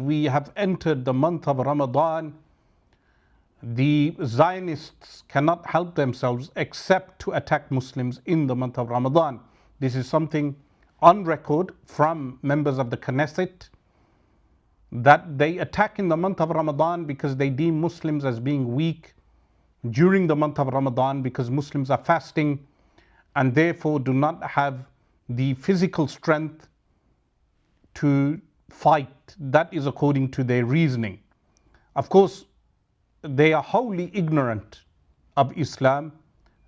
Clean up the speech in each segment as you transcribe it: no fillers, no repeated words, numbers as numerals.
we have entered the month of Ramadan, the Zionists cannot help themselves except to attack Muslims in the month of Ramadan. This is something on record from members of the Knesset, that they attack in the month of Ramadan because they deem Muslims as being weak during the month of Ramadan, because Muslims are fasting and therefore do not have the physical strength to fight. That is according to their reasoning. Of course, they are wholly ignorant of Islam.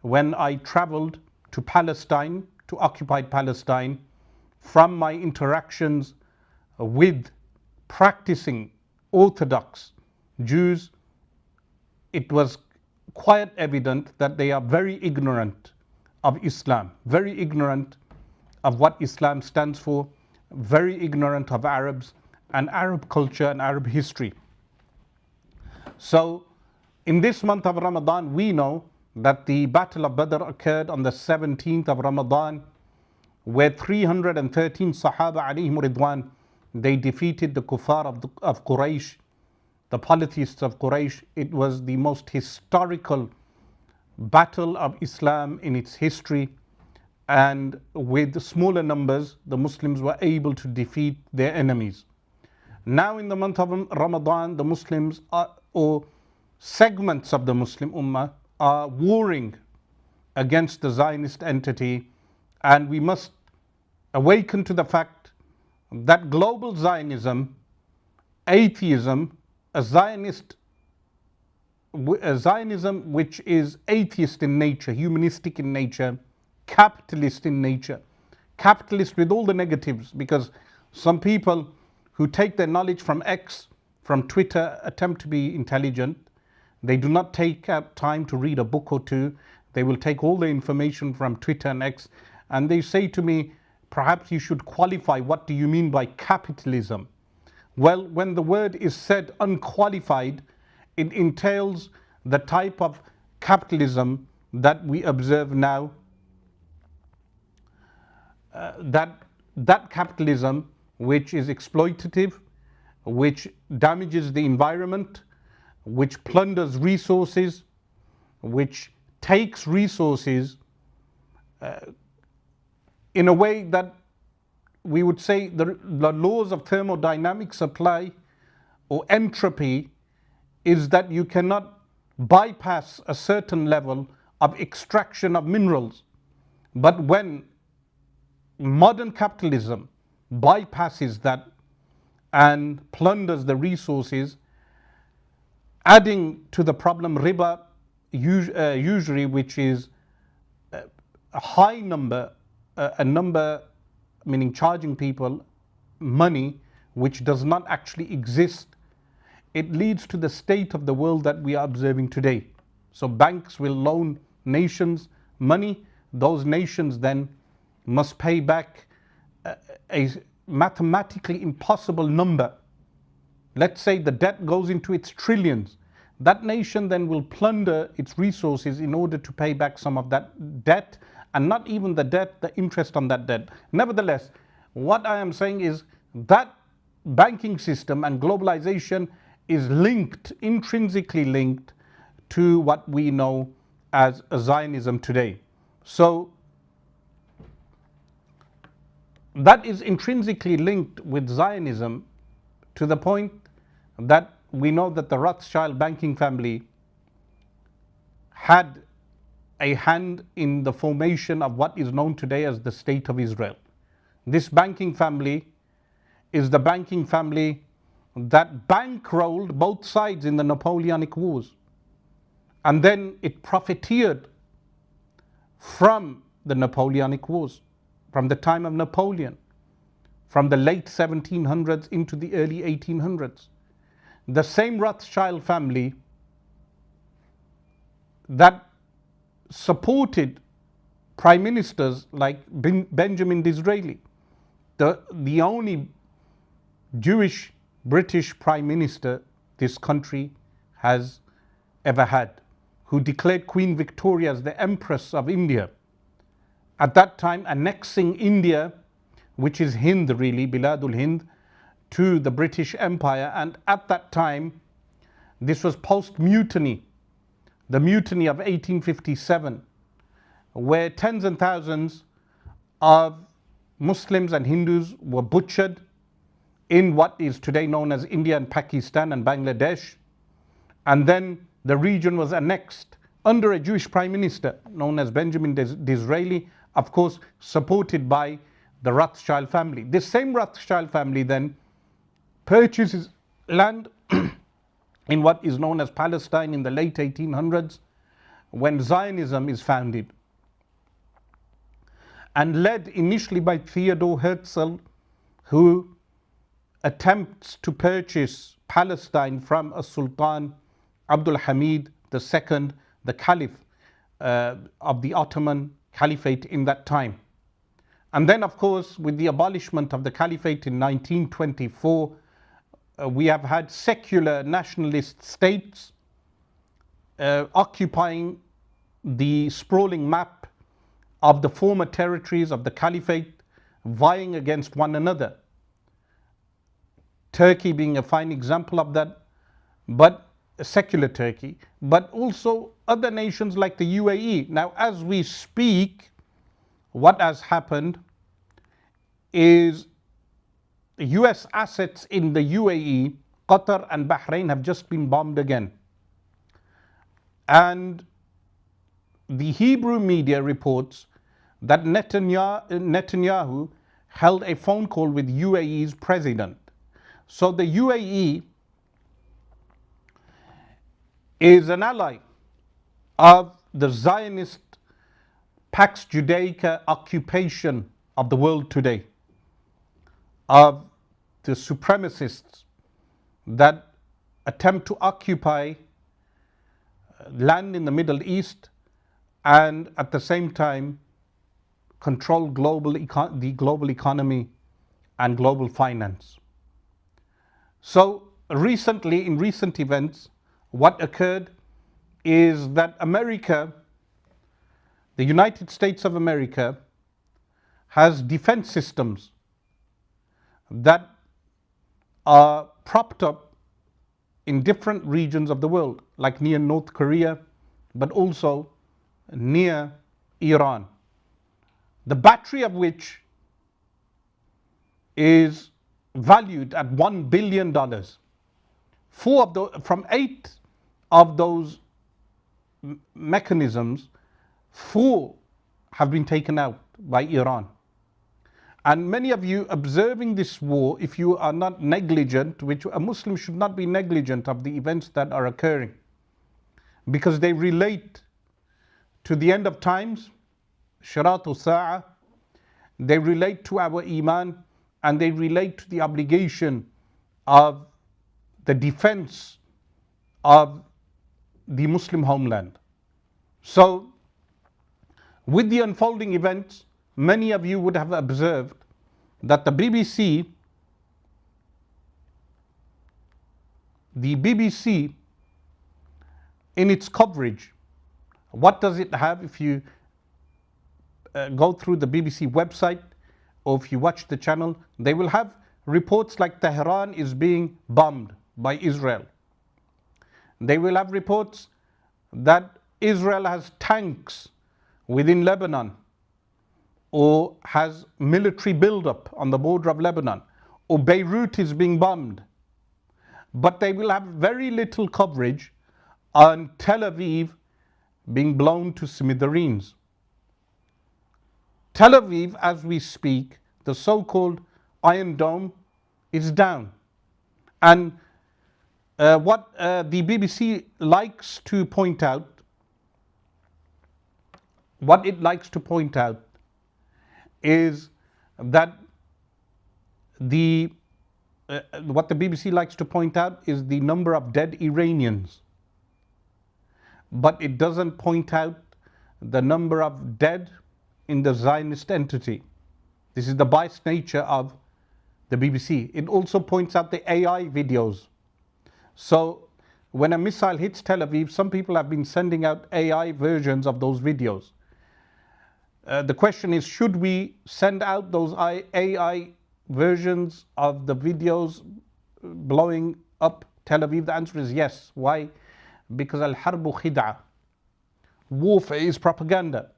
When I traveled to Palestine, to occupied Palestine, from my interactions with practicing Orthodox Jews, it was quite evident that they are very ignorant of Islam, very ignorant of what Islam stands for, very ignorant of Arabs and Arab culture and Arab history. So in this month of Ramadan, we know that the Battle of Badr occurred on the 17th of Ramadan, where 313 Sahaba alayhim ridwan, they defeated the kuffar of Quraysh, the polytheists of Quraysh. It was the most historical battle of Islam in its history, and with smaller numbers, the Muslims were able to defeat their enemies. Now in the month of Ramadan, the Muslims or segments of the Muslim Ummah are warring against the Zionist entity, and we must awaken to the fact that global Zionism, atheism, a Zionism which is atheist in nature, humanistic in nature, capitalist in nature, capitalist with all the negatives, because some people who take their knowledge from X, from Twitter, attempt to be intelligent. They do not take out time to read a book or two. They will take all the information from Twitter and X, and they say to me, perhaps you should qualify, what do you mean by capitalism? Well, when the word is said unqualified, it entails the type of capitalism that we observe now, that capitalism which is exploitative, which damages the environment, which plunders resources, which takes resources in a way that we would say the laws of thermodynamics apply, or entropy, is that you cannot bypass a certain level of extraction of minerals. But when modern capitalism bypasses that and plunders the resources, adding to the problem riba, usury, which is a high number, a number meaning charging people money which does not actually exist, it leads to the state of the world that we are observing today. So banks will loan nations money, those nations then must pay back a mathematically impossible number. Let's say the debt goes into its trillions. That nation then will plunder its resources in order to pay back some of that debt, and not even the debt, the interest on that debt. Nevertheless, what I am saying is that banking system and globalization is linked, intrinsically linked to what we know as Zionism today. So that is intrinsically linked with Zionism to the point that we know that the Rothschild banking family had a hand in the formation of what is known today as the State of Israel. This banking family is the banking family that bankrolled both sides in the Napoleonic Wars, and then it profiteered from the Napoleonic Wars, from the time of Napoleon, from the late 1700s into the early 1800s. The same Rothschild family that supported prime ministers like Benjamin Disraeli, the only Jewish British prime minister this country has ever had, who declared Queen Victoria as the Empress of India, at that time annexing India, which is Hind really, Biladul Hind, to the British Empire, and at that time, this was post-mutiny, the mutiny of 1857, where tens and thousands of Muslims and Hindus were butchered in what is today known as India and Pakistan and Bangladesh. And then the region was annexed under a Jewish prime minister known as Benjamin Disraeli, of course supported by the Rothschild family. This same Rothschild family then purchases land in what is known as Palestine in the late 1800s, when Zionism is founded, and led initially by Theodor Herzl, who attempts to purchase Palestine from a Sultan Abdul Hamid II, the Caliph of the Ottoman Caliphate in that time. And then, of course, with the abolishment of the Caliphate in 1924, we have had secular nationalist states occupying the sprawling map of the former territories of the Caliphate, vying against one another. Turkey being a fine example of that, but a secular Turkey, but also other nations like the UAE. Now, as we speak, what has happened is US assets in the UAE, Qatar and Bahrain have just been bombed again. And the Hebrew media reports that Netanyahu held a phone call with UAE's president. So the UAE is an ally of the Zionist Pax Judaica occupation of the world today, of the supremacists that attempt to occupy land in the Middle East and at the same time control the global economy and global finance. So recently, in recent events, what occurred is that America, the United States of America, has defense systems that are propped up in different regions of the world, like near North Korea, but also near Iran, the battery of which is valued at $1 billion. From 8 of those mechanisms, 4 have been taken out by Iran. And many of you observing this war, if you are not negligent, which a Muslim should not be negligent of the events that are occurring, because they relate to the end of times, Shiratu Sa'ah, they relate to our Iman, and they relate to the obligation of the defense of the Muslim homeland. So, with the unfolding events, many of you would have observed that the BBC in its coverage, what does it have? If you go through the BBC website or if you watch the channel, they will have reports like Tehran is being bombed by Israel. They will have reports that Israel has tanks within Lebanon, or has military buildup on the border of Lebanon, or Beirut is being bombed. But they will have very little coverage on Tel Aviv being blown to smithereens. Tel Aviv, as we speak, the so-called Iron Dome, is down. And what the BBC likes to point out, is that what the BBC likes to point out is the number of dead Iranians, but it doesn't point out the number of dead in the Zionist entity. This is the biased nature of the BBC. It also points out the AI videos. So when a missile hits Tel Aviv, some people have been sending out AI versions of those videos. The question is, should we send out those AI versions of the videos blowing up Tel Aviv? The answer is yes. Why? Because al-harbu khid'a. Warfare is propaganda.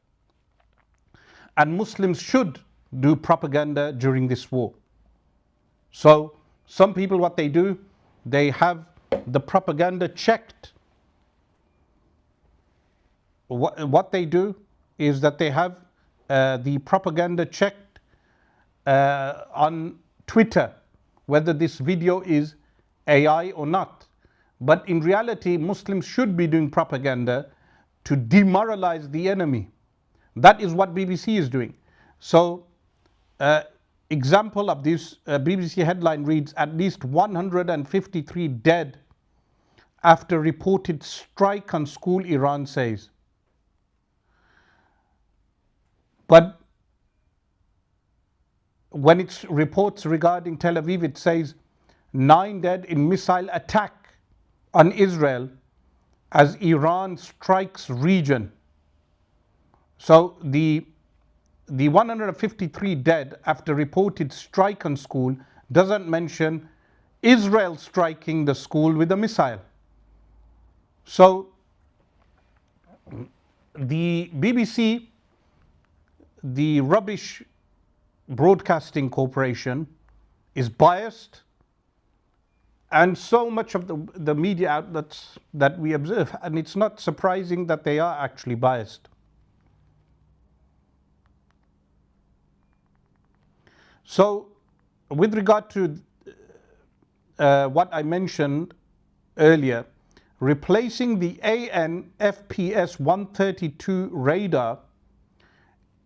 And Muslims should do propaganda during this war. So some people, what they do, they have the propaganda checked. What they do is that they have the propaganda checked on Twitter, whether this video is AI or not. But in reality, Muslims should be doing propaganda to demoralize the enemy. That is what BBC is doing. So, example of this, BBC headline reads, at least 153 dead after reported strike on school, Iran says. But when it reports regarding Tel Aviv, it says 9 dead in missile attack on Israel as Iran strikes region. So the 153 dead after reported strike on school doesn't mention Israel striking the school with a missile. So the BBC, the rubbish broadcasting corporation, is biased, and so much of the media outlets that we observe, and it's not surprising that they are actually biased. So with regard to what I mentioned earlier, replacing the AN/FPS 132 radar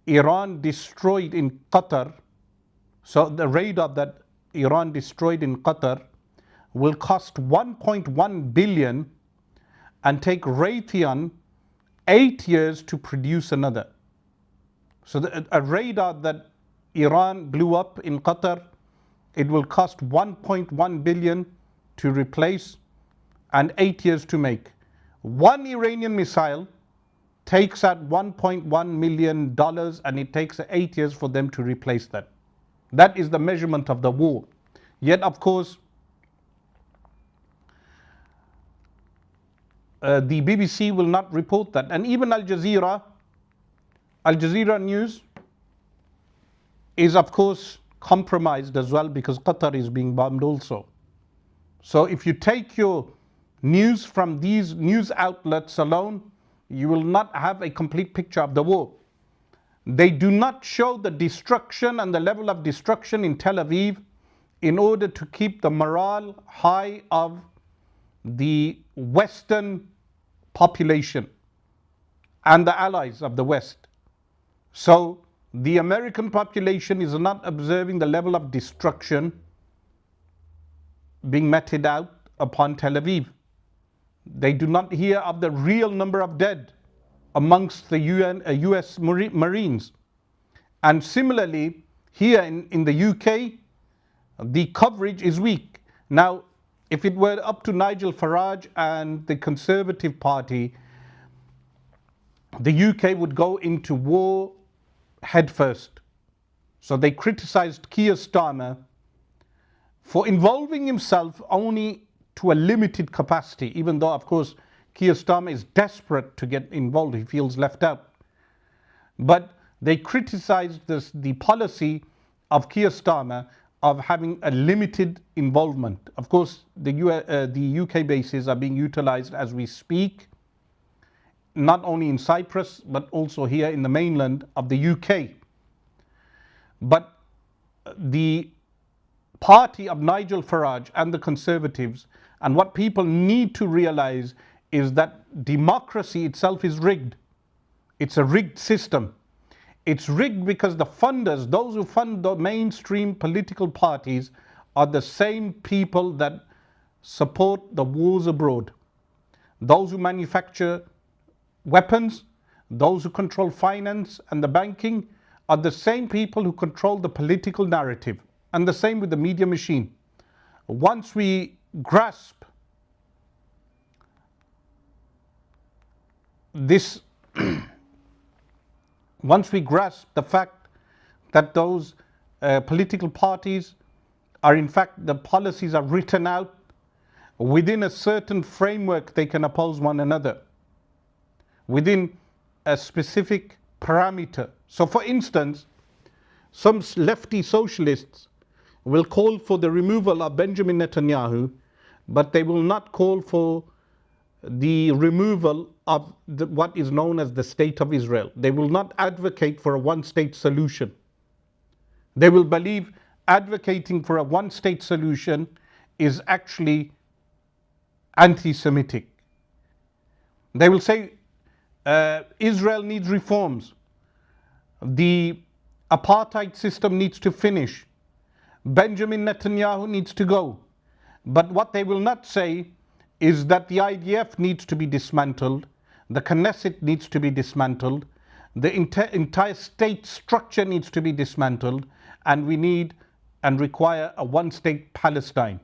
Iran destroyed in Qatar, so the radar that Iran destroyed in Qatar will cost 1.1 billion and take Raytheon 8 years to produce another. So a radar that Iran blew up in Qatar, it will cost 1.1 billion to replace and 8 years to make. One Iranian missile takes out $1.1 million and it takes 8 years for them to replace that. That is the measurement of the war. Yet, of course, the BBC will not report that. And even Al Jazeera News is, of course, compromised as well because Qatar is being bombed also. So if you take your news from these news outlets alone, you will not have a complete picture of the war. They do not show the destruction and the level of destruction in Tel Aviv in order to keep the morale high of the Western population and the allies of the West. So the American population is not observing the level of destruction being meted out upon Tel Aviv. They do not hear of the real number of dead amongst the US Marines. And similarly, here in the UK, the coverage is weak. Now, if it were up to Nigel Farage and the Conservative Party, the UK would go into war headfirst. So they criticized Keir Starmer for involving himself only to a limited capacity, even though, of course, Keir Starmer is desperate to get involved. He feels left out. But they criticized the policy of Keir Starmer of having a limited involvement. Of course, the UK bases are being utilized as we speak, not only in Cyprus, but also here in the mainland of the UK. But the party of Nigel Farage and the Conservatives, and what people need to realize is that democracy itself is rigged. It's a rigged system. It's rigged because the funders, those who fund the mainstream political parties, are the same people that support the wars abroad. Those who manufacture weapons, those who control finance and the banking, are the same people who control the political narrative. And the same with the media machine. Once we grasp this, once we grasp the fact that those political parties are, in fact, the policies are written out within a certain framework. They can oppose one another within a specific parameter. So for instance, some lefty socialists will call for the removal of Benjamin Netanyahu, but they will not call for the removal of what is known as the State of Israel. They will not advocate for a one-state solution. They will believe advocating for a one-state solution is actually anti-Semitic. They will say Israel needs reforms. The apartheid system needs to finish. Benjamin Netanyahu needs to go. But what they will not say is that the IDF needs to be dismantled, the Knesset needs to be dismantled, the entire state structure needs to be dismantled, and we need and require a one-state Palestine.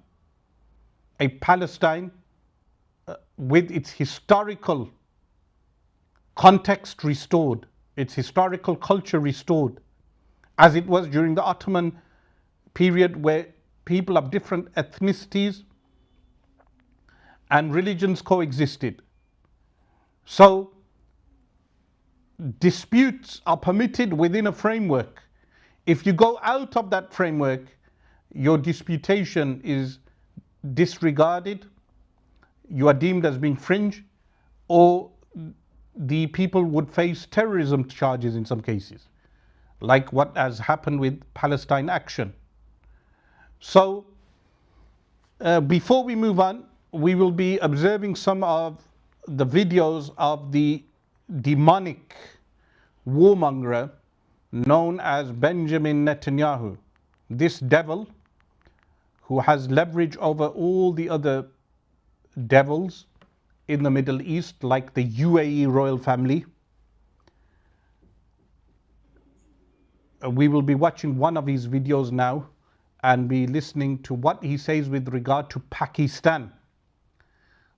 A Palestine with its historical context restored, its historical culture restored, as it was during the Ottoman period, where people of different ethnicities and religions coexisted. So disputes are permitted within a framework. If you go out of that framework, your disputation is disregarded, you are deemed as being fringe, or the people would face terrorism charges in some cases, like what has happened with Palestine Action. So before we move on, we will be observing some of the videos of the demonic warmonger known as Benjamin Netanyahu. This devil, who has leverage over all the other devils in the Middle East, like the UAE royal family. We will be watching one of his videos now and be listening to what he says with regard to Pakistan.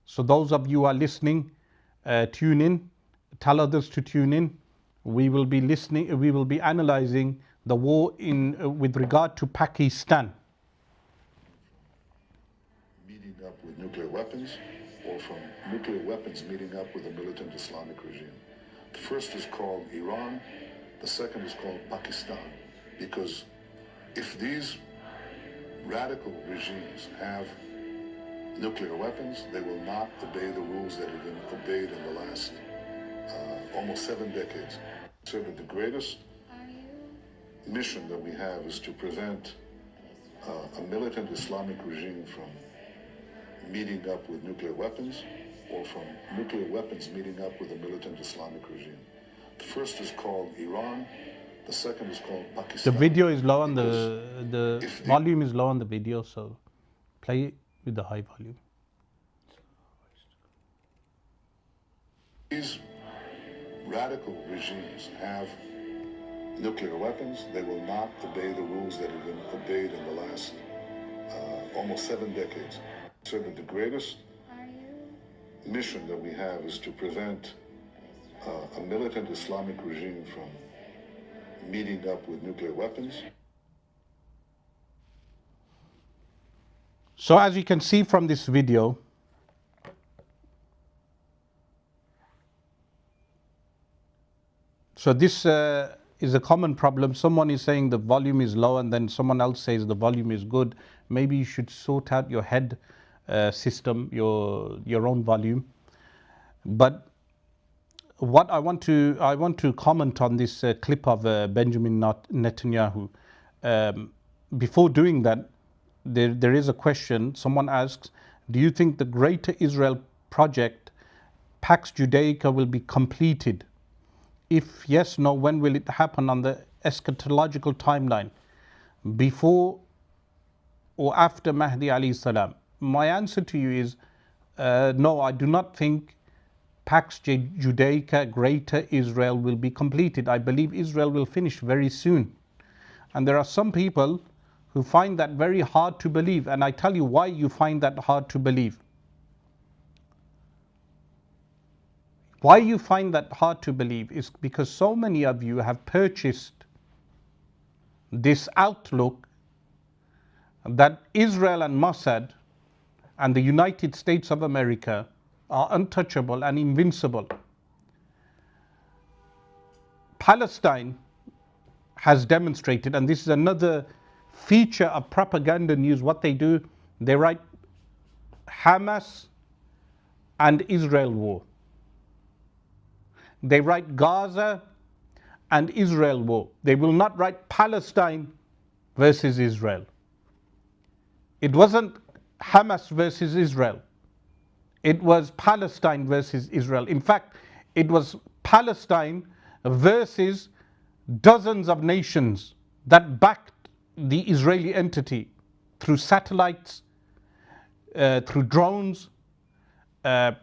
So those of you who are listening, tune in, tell others to tune in. We will be listening, we will be analyzing the war with regard to Pakistan. Meeting up with nuclear weapons, or from nuclear weapons meeting up with a militant Islamic regime. The first is called Iran, the second is called Pakistan, because if these radical regimes have nuclear weapons, they will not obey the rules that have been obeyed in the last almost 7 decades. So that the greatest mission that we have is to prevent a militant Islamic regime from meeting up with nuclear weapons, or from nuclear weapons meeting up with a militant Islamic regime. The first is called Iran, the second is called Pakistan. The video is low on the volume is low on the video, so play it with the high volume. These radical regimes have nuclear weapons. They will not obey the rules that have been obeyed in the last almost 7 decades. So that the greatest mission that we have is to prevent a militant Islamic regime from meeting up with nuclear weapons. So as you can see from this video, so this is a common problem. Someone is saying the volume is low, and then someone else says the volume is good. Maybe you should sort out your head system, your own volume. But what I want to comment on this clip of Benjamin Netanyahu. Before doing that, there is a question. Someone asks, do you think the Greater Israel Project, Pax Judaica, will be completed? If yes, no, when will it happen on the eschatological timeline? Before or after Mahdi alayhi salam? My answer to you is no, I do not think Pax Judaica, Greater Israel, will be completed. I believe Israel will finish very soon. And there are some people who find that very hard to believe. And I tell you why you find that hard to believe. Why you find that hard to believe is because so many of you have purchased this outlook that Israel and Mossad and the United States of America are untouchable and invincible. Palestine has demonstrated, and this is another feature of propaganda news, what they do, they write Hamas and Israel war. They write Gaza and Israel war. They will not write Palestine versus Israel. It wasn't Hamas versus Israel. It was Palestine versus Israel. In fact, it was Palestine versus dozens of nations that backed the Israeli entity through satellites, through drones,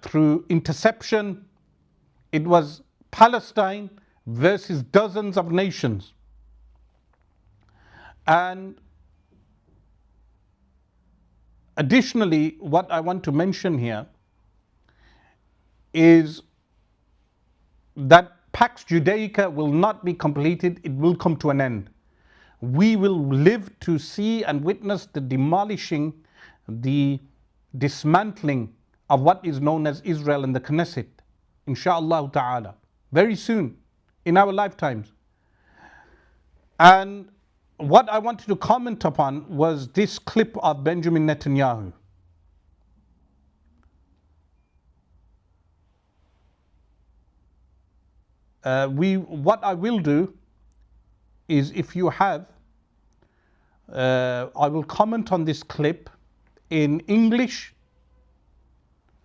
through interception. It was Palestine versus dozens of nations. And additionally, what I want to mention here is that Pax Judaica will not be completed, it will come to an end. We will live to see and witness the demolishing, the dismantling of what is known as Israel and the Knesset, insha'Allah ta'ala, very soon, in our lifetimes. And what I wanted to comment upon was this clip of Benjamin Netanyahu. What I will do is, if you have, I will comment on this clip in English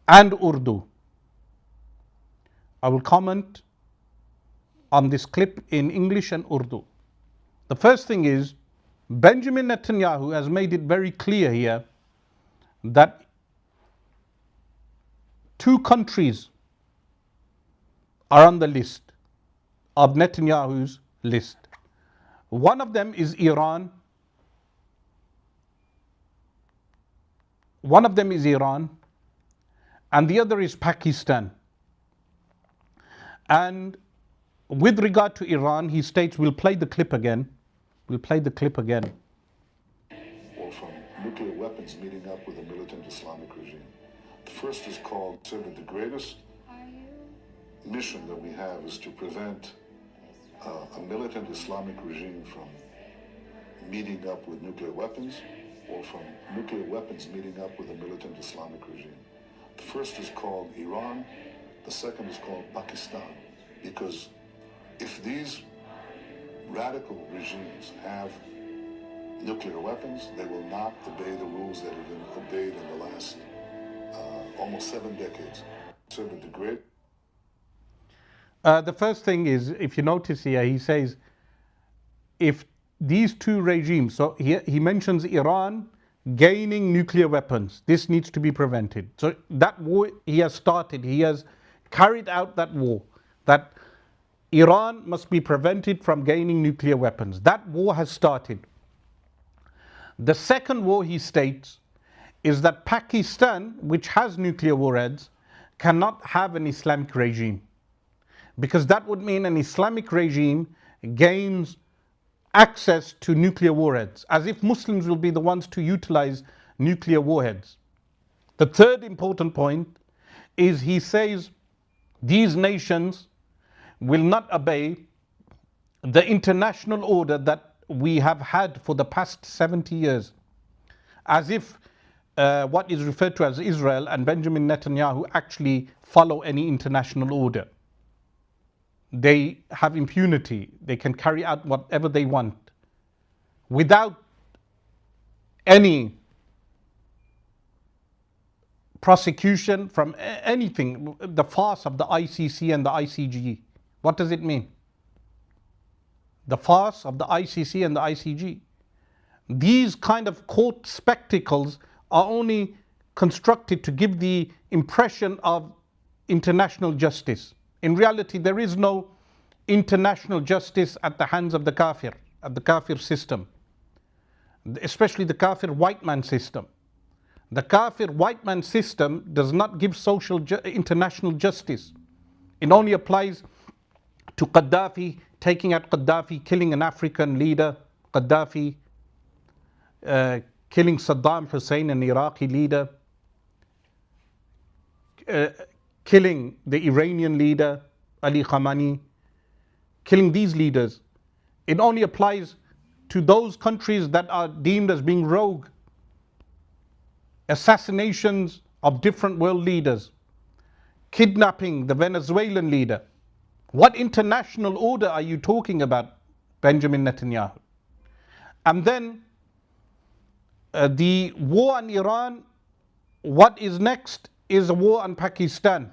and Urdu. I will comment on this clip in English and Urdu. The first thing is, Benjamin Netanyahu has made it very clear here that two countries are on the list of Netanyahu's list. One of them is Iran. One of them is Iran, and the other is Pakistan. And with regard to Iran, he states, we'll play the clip again. We'll play the clip again. Or from nuclear weapons meeting up with a militant Islamic regime. The first is called, so that the greatest mission that we have is to prevent a militant Islamic regime from meeting up with nuclear weapons, or from nuclear weapons meeting up with a militant Islamic regime. The first is called Iran, the second is called Pakistan, because if these radical regimes have nuclear weapons, they will not obey the rules that have been obeyed in the last almost 7 decades. So that the great... The first thing is, if you notice here, he says, if these two regimes, so he mentions Iran gaining nuclear weapons, this needs to be prevented. So that war he has started, he has carried out that war, that Iran must be prevented from gaining nuclear weapons. That war has started. The second war, he states, is that Pakistan, which has nuclear warheads, cannot have an Islamic regime, because that would mean an Islamic regime gains access to nuclear warheads, as if Muslims will be the ones to utilize nuclear warheads. The third important point is, he says these nations will not obey the international order that we have had for the past 70 years, as if what is referred to as Israel and Benjamin Netanyahu actually follow any international order. They have impunity. They can carry out whatever they want without any prosecution from anything. The farce of the ICC and the ICG. What does it mean? The farce of the ICC and the ICG. These kind of court spectacles are only constructed to give the impression of international justice. In reality, there is no international justice at the hands of the kafir, at the kafir system, especially the kafir white man system. The kafir white man system does not give international justice. It only applies to Gaddafi, taking out Gaddafi, killing an African leader, Gaddafi, killing Saddam Hussein, an Iraqi leader, killing the Iranian leader, Ali Khamenei, killing these leaders. It only applies to those countries that are deemed as being rogue. Assassinations of different world leaders, kidnapping the Venezuelan leader. What international order are you talking about, Benjamin Netanyahu? And then the war on Iran, what is next is a war on Pakistan.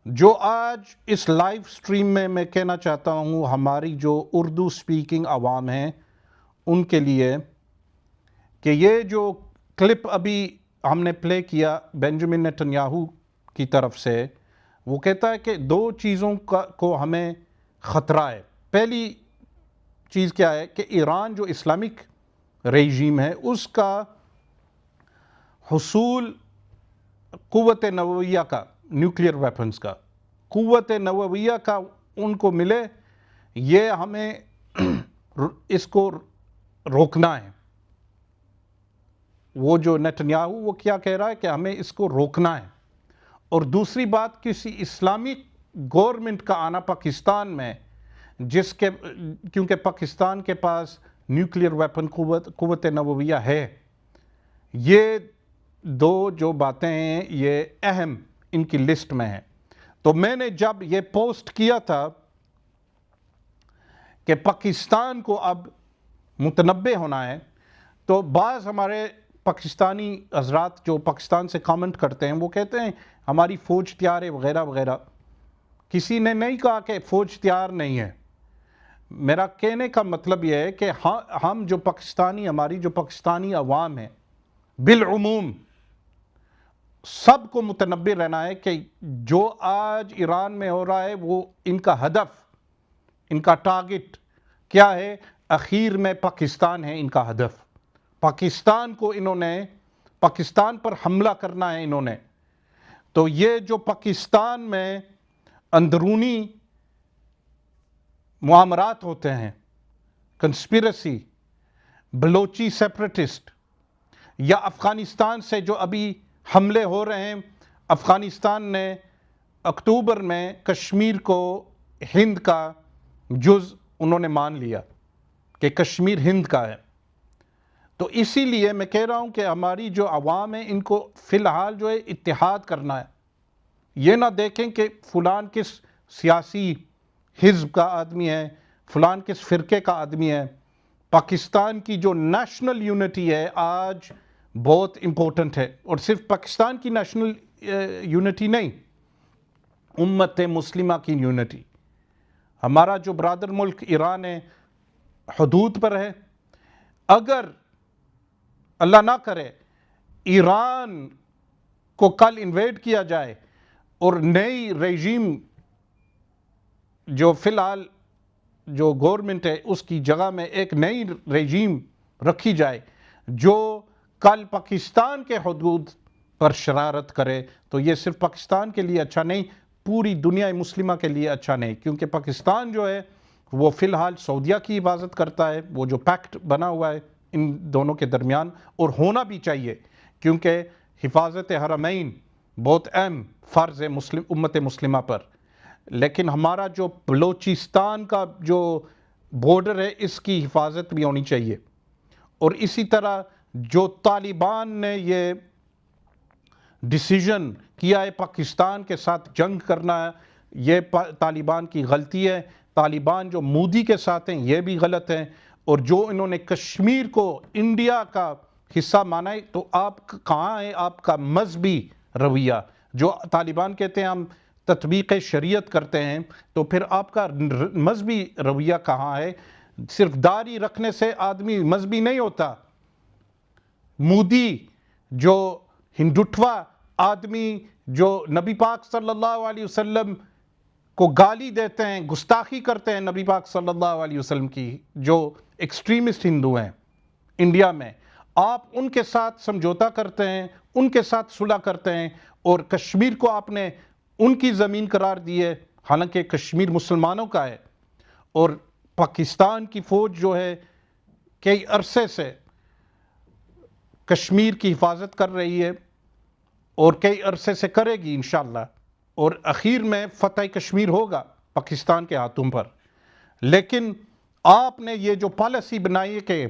جو آج اس live stream میں کہنا چاہتا ہوں ہماری جو Urdu speaking عوام ہیں ان کے لیے کہ یہ جو کلپ ابھی ہم نے پلے کیا بینجامن نیتنیاہو کی طرف سے، وہ کہتا ہے کہ دو چیزوں کو ہمیں خطرہ ہے. پہلی چیز کیا ہے کہ ایران جو اسلامک ریجیم ہے اس کا حصول قوت نوویہ کا، نیوکلیئر ویپنز کا، قوت نوویہ کا ان کو ملے، یہ ہمیں اس کو روکنا ہے. وہ جو نیتنیاہو وہ کیا کہہ رہا ہے کہ ہمیں اس کو روکنا ہے. اور دوسری بات، کسی اسلامک گورنمنٹ کا آنا پاکستان میں، جس کے کیونکہ پاکستان کے پاس نیوکلیئر ویپن قوت نوویہ ہے، یہ دو جو باتیں ہیں یہ اہم ان کی لسٹ میں ہیں. تو میں نے جب یہ پوسٹ کیا تھا کہ پاکستان کو اب متنبع ہونا ہے، تو بعض ہمارے پاکستانی حضرات جو پاکستان سے کامنٹ کرتے ہیں وہ کہتے ہیں ہماری فوج تیار ہے وغیرہ وغیرہ. کسی نے نہیں کہا کہ فوج تیار نہیں ہے. میرا کہنے کا مطلب یہ ہے کہ ہم جو پاکستانی، ہماری جو پاکستانی عوام ہے بالعموم، سب کو متنبع رہنا ہے کہ جو آج ایران میں ہو رہا ہے وہ ان کا ہدف، ان کا ٹارگٹ کیا ہے؟ اخیر میں پاکستان ہے ان کا ہدف. پاکستان کو انہوں نے، پاکستان پر حملہ کرنا ہے انہوں نے. تو یہ جو پاکستان میں اندرونی معاملات ہوتے ہیں، کنسپیرسی، بلوچی سیپریٹسٹ، یا افغانستان سے جو ابھی حملے ہو رہے ہیں، افغانستان نے اکتوبر میں کشمیر کو ہند کا جز انہوں نے مان لیا کہ کشمیر ہند کا ہے. تو اسی لیے میں کہہ رہا ہوں کہ ہماری جو عوام ہیں ان کو فی الحال جو ہے اتحاد کرنا ہے. یہ نہ دیکھیں کہ فلان کس سیاسی حزب کا آدمی ہے، فلان کس فرقے کا آدمی ہے. پاکستان کی جو نیشنل یونٹی ہے آج بہت امپورٹنٹ ہے، اور صرف پاکستان کی نیشنل یونٹی نہیں، امت مسلمہ کی یونٹی. ہمارا جو برادر ملک ایران ہے، حدود پر ہے. اگر اللہ نہ کرے ایران کو کل انویڈ کیا جائے اور نئی ریجیم جو فی الحال جو گورنمنٹ ہے اس کی جگہ میں ایک نئی ریجیم رکھی جائے جو کل پاکستان کے حدود پر شرارت کرے، تو یہ صرف پاکستان کے لیے اچھا نہیں، پوری دنیا مسلمہ کے لیے اچھا نہیں. کیونکہ پاکستان جو ہے وہ فی الحال سعودیہ کی حفاظت کرتا ہے، وہ جو پیکٹ بنا ہوا ہے ان دونوں کے درمیان، اور ہونا بھی چاہیے کیونکہ حفاظت حرمین بہت اہم فرض ہے امت مسلمہ پر. لیکن ہمارا جو بلوچستان کا جو بارڈر ہے اس کی حفاظت بھی ہونی چاہیے. اور اسی طرح جو طالبان نے یہ ڈیسیژن کیا ہے پاکستان کے ساتھ جنگ کرنا ہے، یہ طالبان کی غلطی ہے. طالبان جو مودی کے ساتھ ہیں یہ بھی غلط ہیں، اور جو انہوں نے کشمیر کو انڈیا کا حصہ مانا ہے، تو آپ کہاں ہے آپ کا مذہبی رویہ؟ جو طالبان کہتے ہیں ہم تطبیق شریعت کرتے ہیں، تو پھر آپ کا مذہبی رویہ کہاں ہے؟ صرف داڑھی رکھنے سے آدمی مذہبی نہیں ہوتا. مودی جو ہندوٹوا آدمی جو نبی پاک صلی اللہ علیہ وسلم کو گالی دیتے ہیں، گستاخی کرتے ہیں نبی پاک صلی اللہ علیہ وسلم کی، جو ایکسٹریمسٹ ہندو ہیں انڈیا میں، آپ ان کے ساتھ سمجھوتا کرتے ہیں، ان کے ساتھ صلح کرتے ہیں، اور کشمیر کو آپ نے ان کی زمین قرار دی ہے، حالانکہ کشمیر مسلمانوں کا ہے. اور پاکستان کی فوج جو ہے کئی عرصے سے کشمیر کی حفاظت کر رہی ہے اور کئی عرصے سے کرے گی انشاءاللہ، اور اخیر میں فتح کشمیر ہوگا پاکستان کے ہاتھوں پر. لیکن آپ نے یہ جو پالیسی بنائی ہے کہ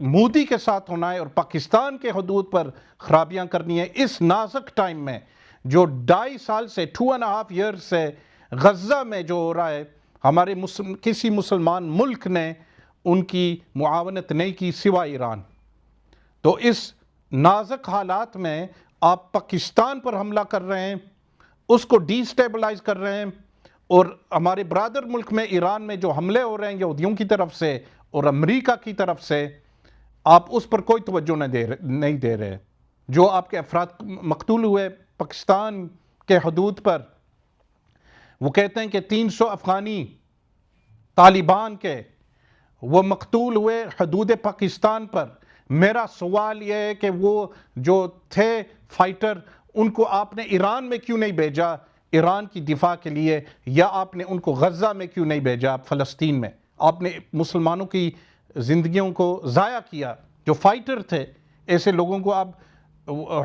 مودی کے ساتھ ہونا ہے اور پاکستان کے حدود پر خرابیاں کرنی ہے، اس نازک ٹائم میں جو 2.5 سال سے 2.5 ایئر سے غزہ میں جو ہو رہا ہے، ہمارے کسی مسلمان ملک نے ان کی معاونت نہیں کی سوائے ایران. تو اس نازک حالات میں آپ پاکستان پر حملہ کر رہے ہیں، اس کو ڈی سٹیبلائز کر رہے ہیں، اور ہمارے برادر ملک میں ایران میں جو حملے ہو رہے ہیں یہودیوں کی طرف سے اور امریکہ کی طرف سے، آپ اس پر کوئی توجہ نہیں دے رہے. جو آپ کے افراد مقتول ہوئے پاکستان کے حدود پر، وہ کہتے ہیں کہ 300 افغانی طالبان کے وہ مقتول ہوئے حدود پاکستان پر. میرا سوال یہ ہے کہ وہ جو تھے فائٹر، ان کو آپ نے ایران میں کیوں نہیں بھیجا ایران کی دفاع کے لیے، یا آپ نے ان کو غزہ میں کیوں نہیں بھیجا فلسطین میں؟ آپ نے مسلمانوں کی زندگیوں کو ضائع کیا. جو فائٹر تھے ایسے لوگوں کو آپ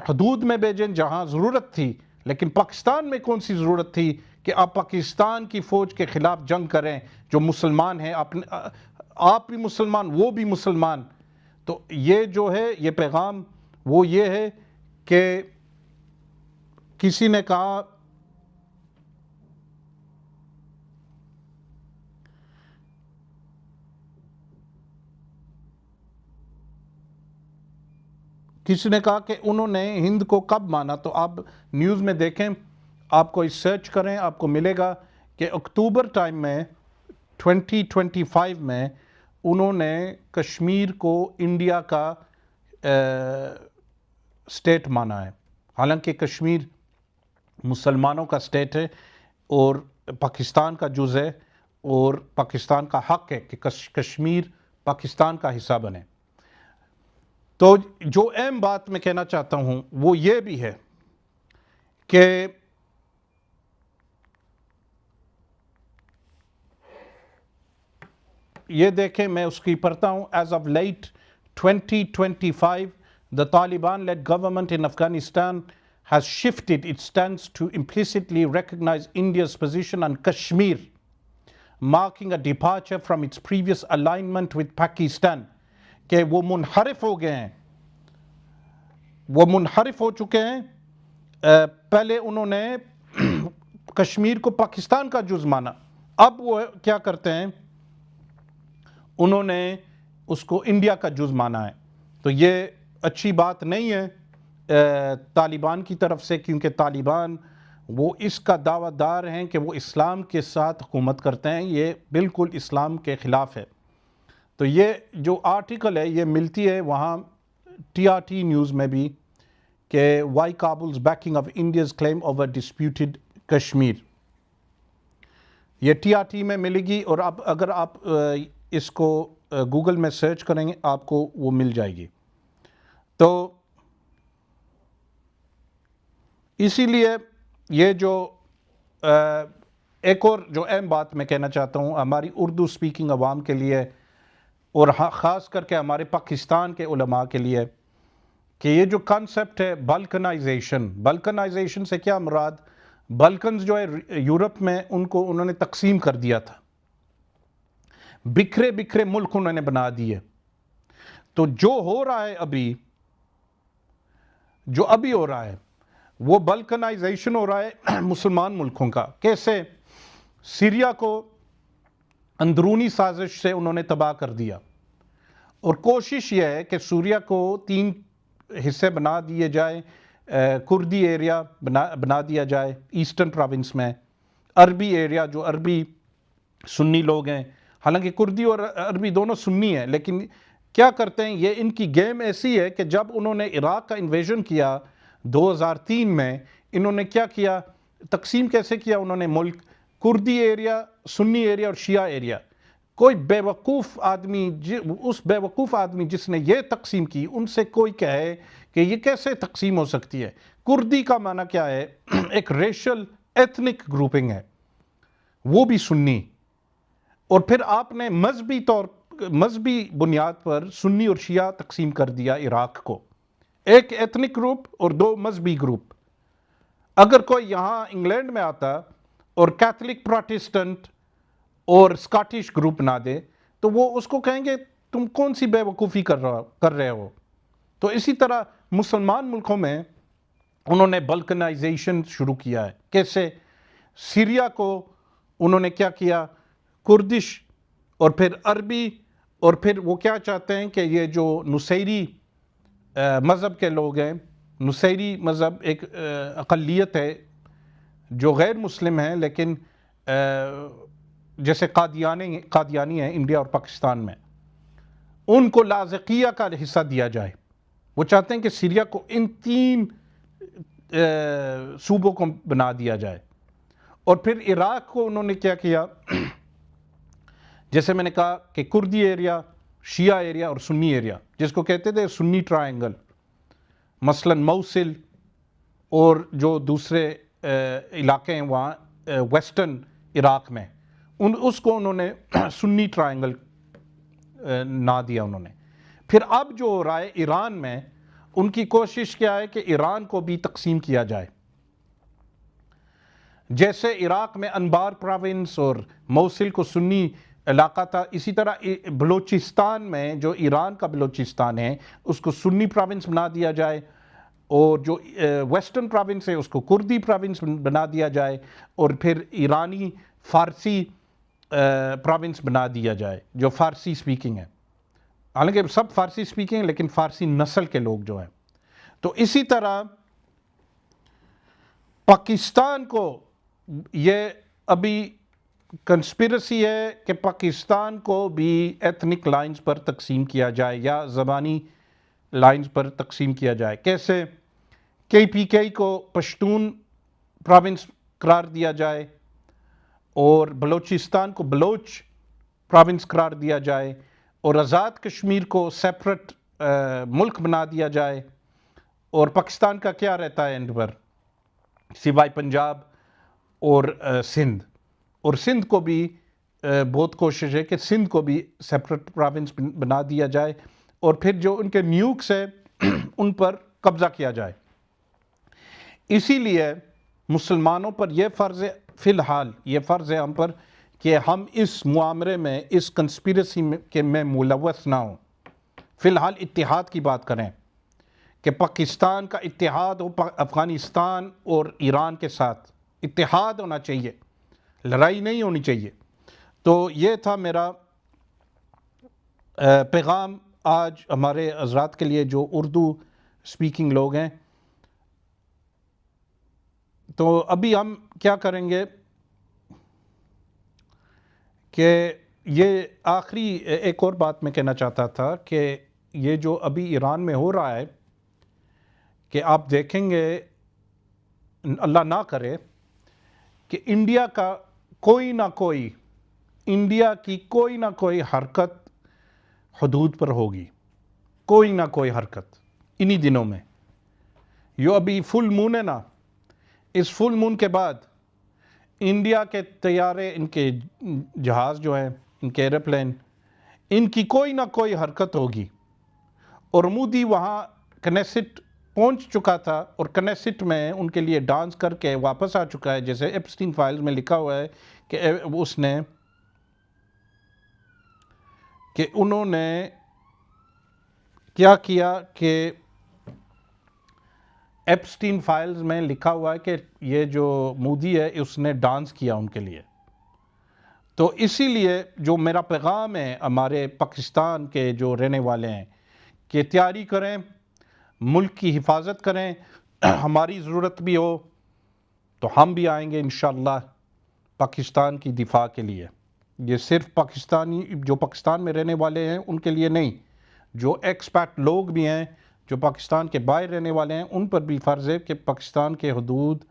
حدود میں بھیجیں جہاں ضرورت تھی، لیکن پاکستان میں کون سی ضرورت تھی کہ آپ پاکستان کی فوج کے خلاف جنگ کریں جو مسلمان ہیں، آپ بھی مسلمان وہ بھی مسلمان. تو یہ جو ہے یہ پیغام وہ یہ ہے کہ کسی نے کہا کہ انہوں نے ہند کو کب مانا. تو آپ نیوز میں دیکھیں، آپ کو سرچ کریں، آپ کو ملے گا کہ اکتوبر ٹائم میں 2025 میں انہوں نے کشمیر کو انڈیا کا اسٹیٹ مانا ہے. حالانکہ کشمیر مسلمانوں کا اسٹیٹ ہے اور پاکستان کا جز ہے، اور پاکستان کا حق ہے کہ کشمیر پاکستان کا حصہ بنے. تو جو اہم بات میں کہنا چاہتا ہوں وہ یہ بھی ہے کہ یہ دیکھیں، میں اس کی پڑھتا ہوں. As of late 2025 the Taliban-led government in Afghanistan has shifted its stance to implicitly recognize India's position on Kashmir, marking a departure from its previous alignment with Pakistan. کہ وہ منحرف ہو گئے ہیں، وہ منحرف ہو چکے ہیں. پہلے انہوں نے کشمیر کو پاکستان کا جز مانا، اب وہ کیا کرتے ہیں، انہوں نے اس کو انڈیا کا جز مانا ہے. تو یہ اچھی بات نہیں ہے طالبان کی طرف سے، کیونکہ طالبان وہ اس کا دعویٰ دار ہیں کہ وہ اسلام کے ساتھ حکومت کرتے ہیں. یہ بالکل اسلام کے خلاف ہے. تو یہ جو آرٹیکل ہے یہ ملتی ہے وہاں TRT نیوز میں بھی کہ why Kabul's backing of India's claim over disputed Kashmir. یہ TRT میں ملے گی، اور اب اگر آپ اس کو گوگل میں سرچ کریں گے آپ کو وہ مل جائے گی. تو اسی لیے یہ جو ایک اور جو اہم بات میں کہنا چاہتا ہوں ہماری اردو سپیکنگ عوام کے لیے، اور خاص کر کے ہمارے پاکستان کے علماء کے لیے، کہ یہ جو کنسپٹ ہے بلکنائزیشن سے کیا مراد؟ بلکنز جو ہے یورپ میں ان کو انہوں نے تقسیم کر دیا تھا، بکھرے بکھرے ملک انہوں نے بنا دیے. تو جو ہو رہا ہے جو ابھی ہو رہا ہے وہ بلکنائزیشن ہو رہا ہے مسلمان ملکوں کا. کیسے؟ سیریا کو اندرونی سازش سے انہوں نے تباہ کر دیا، اور کوشش یہ ہے کہ سوریا کو 3 حصے بنا دیے جائے، کردی ایریا بنا دیا جائے ایسٹرن پروونس میں، عربی ایریا جو عربی سنی لوگ ہیں، حالانکہ کردی اور عربی دونوں سنی ہیں، لیکن کیا کرتے ہیں یہ ان کی گیم ایسی ہے کہ جب انہوں نے عراق کا انویژن کیا 2003 میں، انہوں نے کیا کیا، تقسیم کیسے کیا انہوں نے ملک؟ کردی ایریا، سنی ایریا اور شیعہ ایریا. کوئی بیوقوف آدمی اس بیوقوف آدمی جس نے یہ تقسیم کی، ان سے کوئی کہے کہ یہ کیسے تقسیم ہو سکتی ہے؟ کردی کا معنی کیا ہے؟ ایک ریشل ایتھنک گروپنگ ہے، وہ بھی سنی، اور پھر آپ نے مذہبی بنیاد پر سنی اور شیعہ تقسیم کر دیا عراق کو، ایک ایتھنک گروپ اور دو مذہبی گروپ۔ اگر کوئی یہاں انگلینڈ میں آتا اور کیتھولک پروٹسٹنٹ اور اسکاٹش گروپ نہ دے تو وہ اس کو کہیں گے تم کون سی بے وقوفی کر رہے ہو۔ تو اسی طرح مسلمان ملکوں میں انہوں نے بلکنائزیشن شروع کیا ہے۔ کیسے؟ سیریا کو انہوں نے کیا کیا، کردش اور پھر عربی، اور پھر وہ کیا چاہتے ہیں کہ یہ جو نصیری مذہب کے لوگ ہیں، نصیری مذہب ایک اقلیت ہے جو غیر مسلم ہیں لیکن جیسے قادیانی ہیں انڈیا اور پاکستان میں، ان کو لاذقیہ کا حصہ دیا جائے۔ وہ چاہتے ہیں کہ سیریا کو ان 3 صوبوں کو بنا دیا جائے۔ اور پھر عراق کو انہوں نے کیا کیا، جیسے میں نے کہا کہ کردی ایریا، شیعہ ایریا اور سنی ایریا، جس کو کہتے تھے سنی ٹرائنگل، مثلا موصل اور جو دوسرے علاقے ہیں وہاں ویسٹرن عراق میں، اس کو انہوں نے سنی ٹرائنگل نہ دیا انہوں نے۔ پھر اب جو ہو رہا ہے ایران میں، ان کی کوشش کیا ہے کہ ایران کو بھی تقسیم کیا جائے۔ جیسے عراق میں انبار پروونس اور موصل کو سنی علاقہ تھا، اسی طرح بلوچستان میں جو ایران کا بلوچستان ہے اس کو سنی پروونس بنا دیا جائے، اور جو ویسٹرن پروونس ہے اس کو کردی پروونس بنا دیا جائے، اور پھر ایرانی فارسی پروونس بنا دیا جائے جو فارسی سپیکنگ ہے۔ حالانکہ سب فارسی سپیکنگ ہیں لیکن فارسی نسل کے لوگ جو ہیں۔ تو اسی طرح پاکستان کو یہ ابھی کنسپیرسی ہے کہ پاکستان کو بھی ایتھنک لائنز پر تقسیم کیا جائے یا زبانی لائنز پر تقسیم کیا جائے۔ کیسے؟ KPK کو پشتون پروونس قرار دیا جائے، اور بلوچستان کو بلوچ پروونس قرار دیا جائے، اور آزاد کشمیر کو سیپریٹ ملک بنا دیا جائے۔ اور پاکستان کا کیا رہتا ہے اینڈ پر؟ سوائے پنجاب اور سندھ، اور سندھ کو بھی بہت کوشش ہے کہ سندھ کو بھی سیپریٹ پروونس بنا دیا جائے، اور پھر جو ان کے نیوکس ہے ان پر قبضہ کیا جائے۔ اسی لیے مسلمانوں پر یہ فرض ہے، فی الحال یہ فرض ہے ہم پر کہ ہم اس معاملے میں، اس کنسپیرسی میں ملوث نہ ہوں۔ فی الحال اتحاد کی بات کریں کہ پاکستان کا اتحاد ہو افغانستان اور ایران کے ساتھ، اتحاد ہونا چاہیے، لڑائی نہیں ہونی چاہیے۔ تو یہ تھا میرا پیغام آج ہمارے حضرات کے لیے جو اردو سپیکنگ لوگ ہیں۔ تو ابھی ہم کیا کریں گے کہ یہ آخری ایک اور بات میں کہنا چاہتا تھا کہ یہ جو ابھی ایران میں ہو رہا ہے کہ آپ دیکھیں گے، اللہ نہ کرے کہ انڈیا کا کوئی نہ کوئی، انڈیا کی کوئی نہ کوئی حرکت حدود پر ہوگی، کوئی نہ کوئی حرکت انہی دنوں میں۔ یہ ابھی فل مون ہے نا، اس فل مون کے بعد انڈیا کے طیارے، ان کے جہاز جو ہیں، ان کے ایروپلین، ان کی کوئی نہ کوئی حرکت ہوگی۔ اور مودی وہاں کنیسٹ پہنچ چکا تھا، اور کنیسٹ میں ان کے لیے ڈانس کر کے واپس آ چکا ہے، جیسے ایپسٹین فائلز میں لکھا ہوا ہے کہ اس نے، کہ انہوں نے کیا کیا کہ ایپسٹین فائلز میں لکھا ہوا ہے کہ یہ جو مودی ہے اس نے ڈانس کیا ان کے لیے۔ تو اسی لیے جو میرا پیغام ہے ہمارے پاکستان کے جو رہنے والے ہیں کہ تیاری کریں، ملک کی حفاظت کریں، ہماری ضرورت بھی ہو تو ہم بھی آئیں گے انشاءاللہ پاکستان کی دفاع کے لیے۔ یہ صرف پاکستانی جو پاکستان میں رہنے والے ہیں ان کے لیے نہیں، جو ایکسپیٹ لوگ بھی ہیں جو پاکستان کے باہر رہنے والے ہیں ان پر بھی فرض ہے کہ پاکستان کے حدود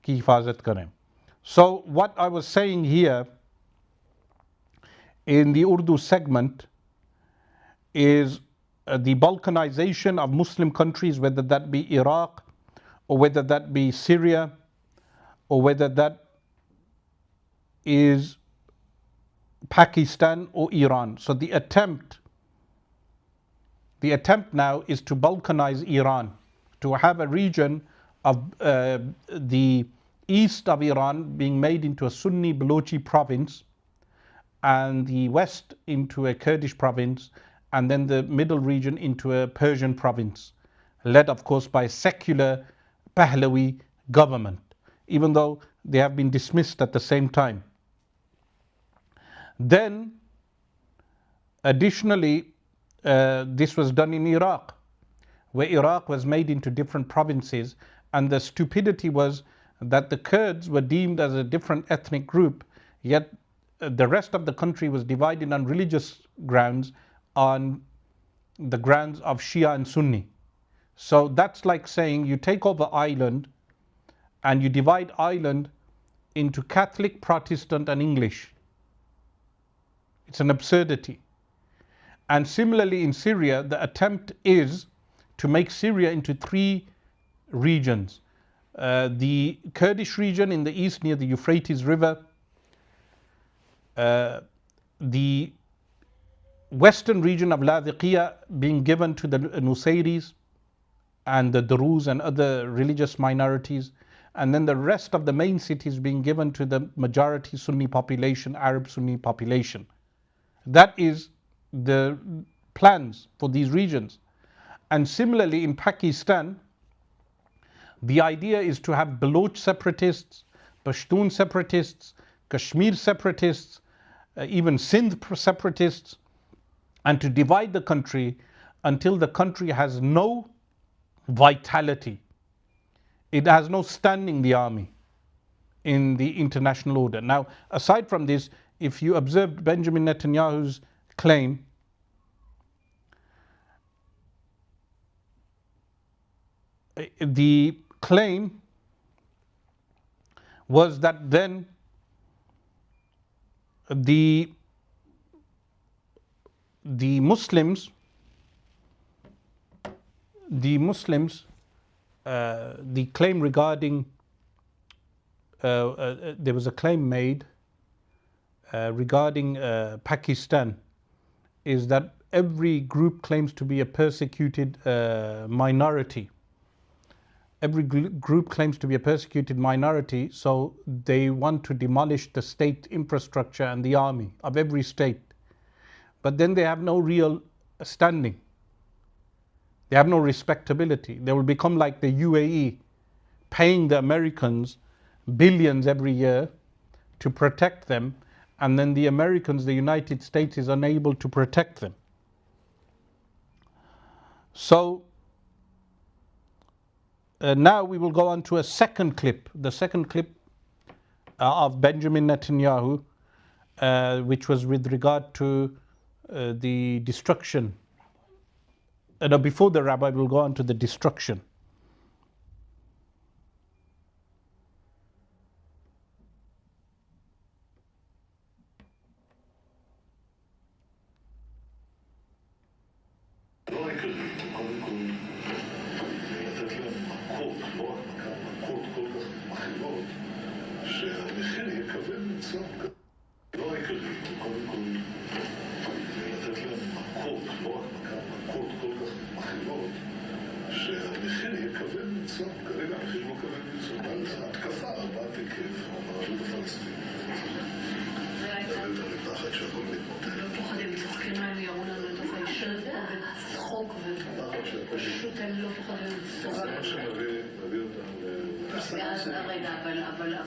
کی حفاظت کریں۔ So what I was saying here in the Urdu segment is the balkanization of Muslim countries, whether that be Iraq or whether that be Syria or whether that is Pakistan or Iran. So the attempt now is to balkanize Iran, to have a region of the east of Iran being made into a Sunni Balochi province, and the west into a Kurdish province, and then the middle region into a Persian province, led of course by secular Pahlavi government, even though they have been dismissed at the same time. Then additionally, this was done in Iraq, where Iraq was made into different provinces, and the stupidity was that the Kurds were deemed as a different ethnic group, yet the rest of the country was divided on religious grounds, on the grounds of Shia and Sunni. So that's like saying you take over Ireland and you divide Ireland into Catholic, Protestant and English. It's an absurdity. And similarly in Syria, the attempt is to make Syria into three regions. The Kurdish region in the east near the Euphrates River, the western region of Ladiqiyah being given to the Nusayris and the Druze and other religious minorities, and then the rest of the main cities being given to the majority Sunni population, Arab Sunni population. That is the plans for these regions. And similarly in Pakistan, the idea is to have Baloch separatists, Pashtun separatists, Kashmir separatists, even Sindh separatists, and to divide the country until the country has no vitality. It has no standing, the army, in the international order. Now, aside from this, if you observed Benjamin Netanyahu's claim, the claim was that then the Muslims, the claim regarding, there was a claim made regarding Pakistan, is that every group claims to be a persecuted minority. Every group claims to be a persecuted minority, so they want to demolish the state infrastructure and the army of every state. But then they have no real standing. They have no respectability. They will become like the UAE, paying the Americans billions every year to protect them, and then the Americans, the United States, is unable to protect them. So now we will go on to a second clip, the second clip of Benjamin Netanyahu, which was with regard to the destruction. No, before the rabbi, we'll go on to the destruction.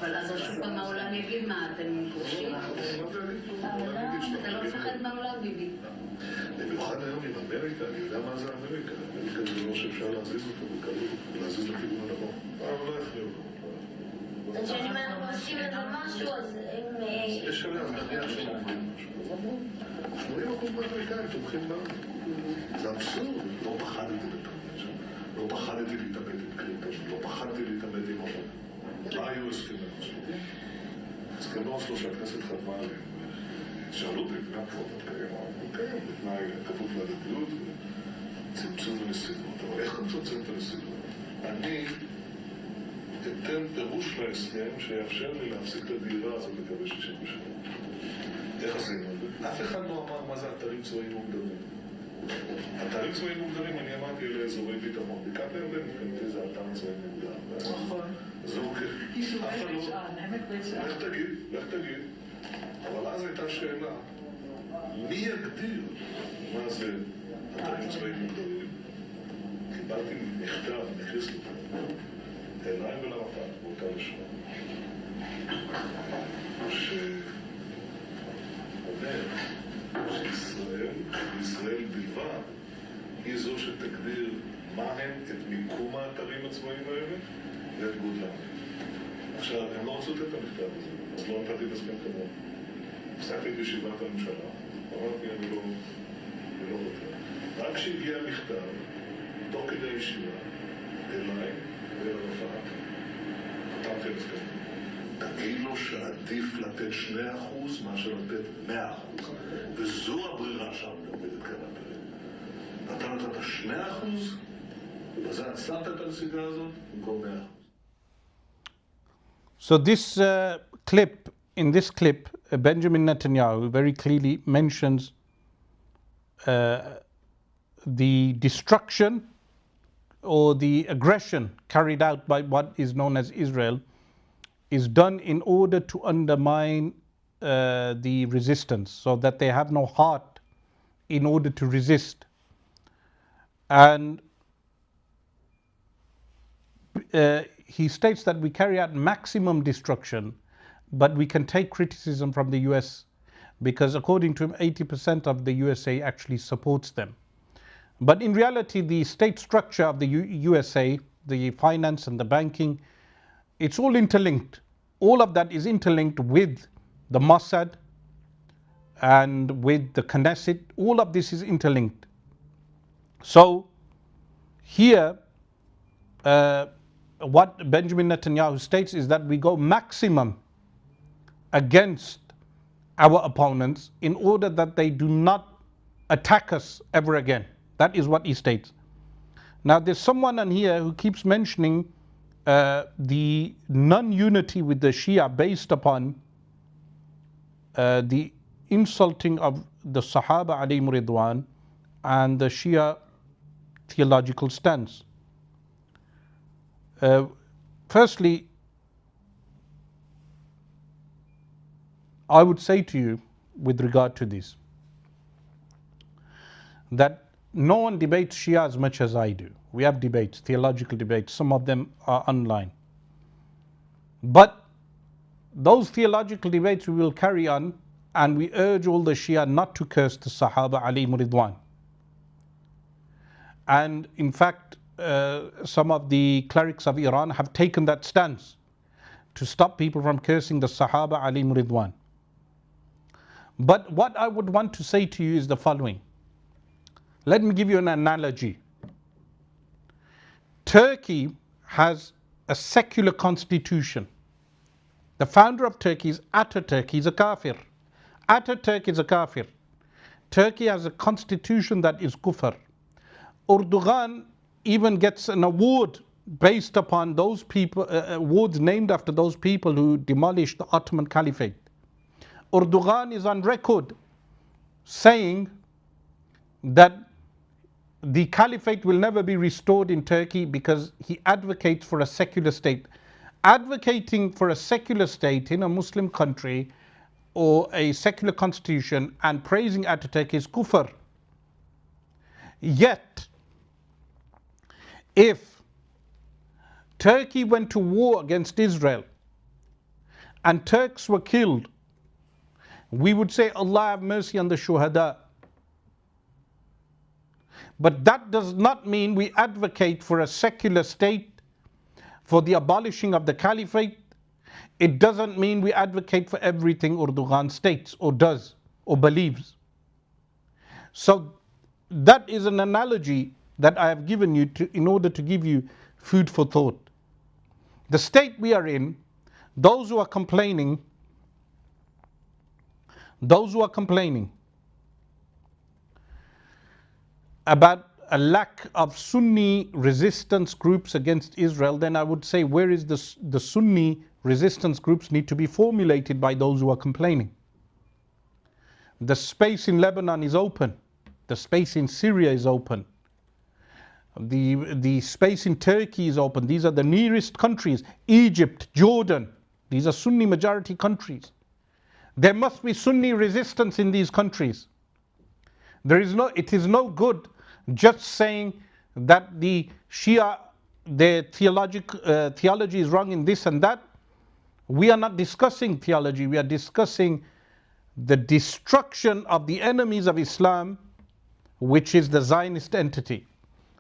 אבל אז רשות מהעולם יגיד מה אתם פוגשים? אתה לא מפחד מהעולם, ביבי. במיוחד היום עם אמריקה, אני יודע מה זה אמריקה. אמריקה זה לא שאפשר להזיז אותו בקלות, להזיז לכיוון הנכון. אבל לא יכניעו אותו. אז שאני אנחנו עושים את משהו, אז הם... יש עליה, נניח שהם אומרים משהו. אז אמרו, 80% מהאמריקאים תומכים בנו. זה אבסורד. לא פחדתי להתאבד שם. לא פחדתי להתאבד עם קלינטון. לא פחדתי להתאבד עם אובמה. מה היו הסכמי אוסלו? הסכמי אוסלו שהכנסת חתמה עליהם. שאלו אותי, גם כבוד התקיים, מתקיים בתנאי כפוף להדדיות וצמצום ונסיגות. אבל איך מצמצם את הנסיגות? אני אתן פירוש להסכם שיאפשר לי להפסיק את הדהירה הזאת לקווי 67. איך עשינו את זה? אף אחד לא אמר מה זה אתרים צבאיים מוגדרים. אתרים צבאיים מוגדרים, אני אמרתי, אלה אזורי ביטחון. בקעת הירדן, מבחינתי זה אתר צבאי מוגדר. נכון. זה אוקיי. אף אחד לא... לך תגיד. אבל אז הייתה שאלה, מי יגדיר מה זה אתרים צבאיים מוגדרים? קיבלתי מכתב מכריסטו אליי ולערפאת באותה לשון שאומר שישראל בלבד היא זו שתגדיר מה הם את מיקום האתרים הצבאיים האלה ואת גודלם. עכשיו, הם לא רצו לתת את המכתב הזה, אז לא נתתי את הסכם כמובן. הפסקתי את ישיבת הממשלה, אמרתי אני לא רוצה. רק כשהגיע המכתב, תוך כדי הישיבה, אליי ולערפאת, חתמתי על הסכם. תגיד לו שעדיף לתת 2% מאשר לתת 100%. וזו הברירה שם עומדת כאן הפרק. אתה נתת 2%, ובזה עצרת את הנסיגה הזאת במקום 100%. So this in this clip, Benjamin Netanyahu very clearly mentions the destruction or the aggression carried out by what is known as Israel is done in order to undermine the resistance, so that they have no heart in order to resist. And he states that we carry out maximum destruction, but we can take criticism from the US because according to him 80% of the USA actually supports them. But in reality, the state structure of the USA, the finance and the banking, it's all interlinked. All of that is interlinked with the Mossad and with the Knesset. All of this is interlinked. So here, what Benjamin Netanyahu states is that we go maximum against our opponents in order that they do not attack us ever again. That is what he states. Now there's someone on here who keeps mentioning the non-unity with the Shia based upon the insulting of the Sahaba alayhim ridwan and the Shia theological stance. Firstly, I would say to you with regard to this that no one debates Shia as much as I do. We have debates, theological debates, some of them are online. But those theological debates we will carry on, and we urge all the Shia not to curse the Sahaba alayhim ridwan. And in fact, some of the clerics of Iran have taken that stance to stop people from cursing the Sahaba alayhim ridwan. But what I would want to say to you is the following. Let me give you an analogy. Turkey has a secular constitution. The founder of Turkey is Ataturk. He's a kafir. Ataturk is a kafir. Turkey has a constitution that is kufr. Erdogan even gets an award based upon those people, awards named after those people who demolished the Ottoman Caliphate. Erdogan is on record saying that the caliphate will never be restored in Turkey because he advocates for a secular state. Advocating for a secular state in a Muslim country or a secular constitution and praising Ataturk is kufr. Yet, if Turkey went to war against Israel and Turks were killed, we would say, Allah have mercy on the shuhada. But that does not mean we advocate for a secular state, for the abolishing of the caliphate. It doesn't mean we advocate for everything Erdogan states or does or believes. So that is an analogy that I have given you in order to give you food for thought. The state we are in, those who are complaining about a lack of Sunni resistance groups against Israel, then I would say, where is the Sunni resistance groups need to be formulated by those who are complaining? The space in Lebanon is open. The space in Syria is open. The space in Turkey is open. These are the nearest countries. Egypt, Jordan. These are Sunni majority countries. There must be Sunni resistance in these countries. It is no good just saying that the Shia, their theology is wrong in this and that. We are not discussing theology. We are discussing the destruction of the enemies of Islam, which is the Zionist entity.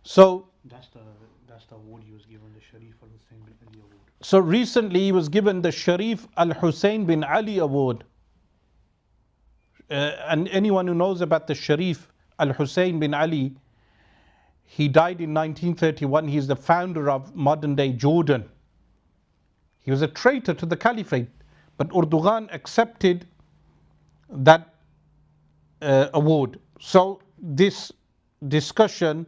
So that's the award he was given, the Sharif al-Hussein bin Ali award. So recently he was given the Sharif al-Hussein bin Ali award. And anyone who knows about the Sharif al-Hussein bin Ali, he died in 1931. He is the founder of modern day Jordan. He was a traitor to the caliphate, but Erdogan accepted that award. So this discussion